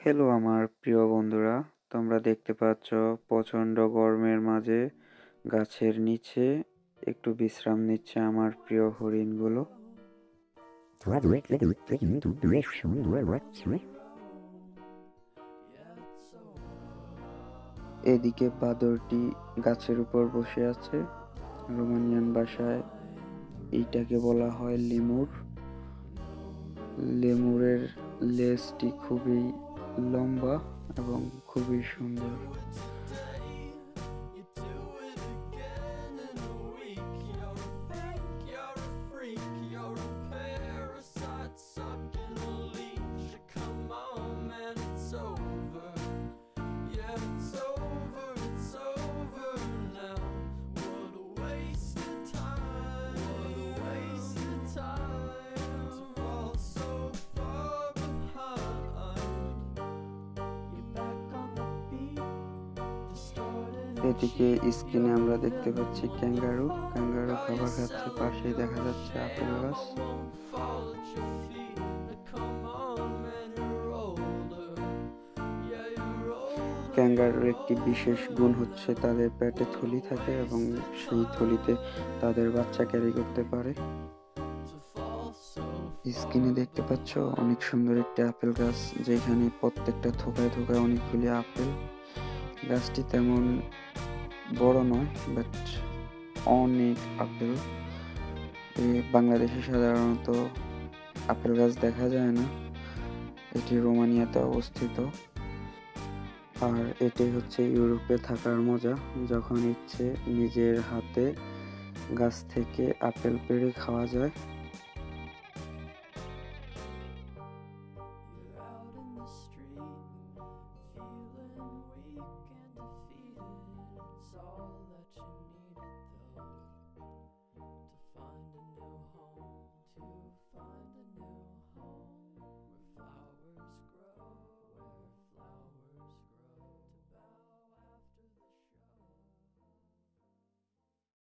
Hello আমার প্রিয় বন্ধুরা, তোমরা দেখতে পাচ্ছ প্রচণ্ড গরমের মাঝে গাছের নিচে একটু বিশ্রাম নিচ্ছে আমার প্রিয় হরিণগুলো। এদিকে বাদরটি গাছের উপর বসে আছে। রোমানিয়ান ভাষায় এইটাকে বলা হয় লেমুর। লেমুরের লেজটি খুবই লম্বা এবং খুবই সুন্দর। এদিকে স্ক্রিনে আমরা দেখতে পাচ্ছি ক্যাঙ্গারু খাবার খাচ্ছে, পাশেই দেখা যাচ্ছে আপেল গাছ। ক্যাঙ্গারুর একটি বিশেষ গুণ হচ্ছে তাদের পেটে থলি থাকে এবং সেই থলিতে তাদের বাচ্চা ক্যারি করতে পারে। স্ক্রিনে দেখতে পাচ্ছ অনেক সুন্দর একটি আপেল গাছ, যেখানে প্রত্যেকটা থোকায় থোকায় অনেকগুলি আপেল। গাছটি তেমন বড় নয়, বাট অনেক আপেল। বাংলাদেশে সাধারণত আপেল গাছ দেখা যায় না, এটি রোমানিয়াতে অবস্থিত। আর এটাই হচ্ছে ইউরোপে থাকার মজা, যখন ইচ্ছে নিজের হাতে গাছ থেকে আপেল পেড়ে খাওয়া যায়।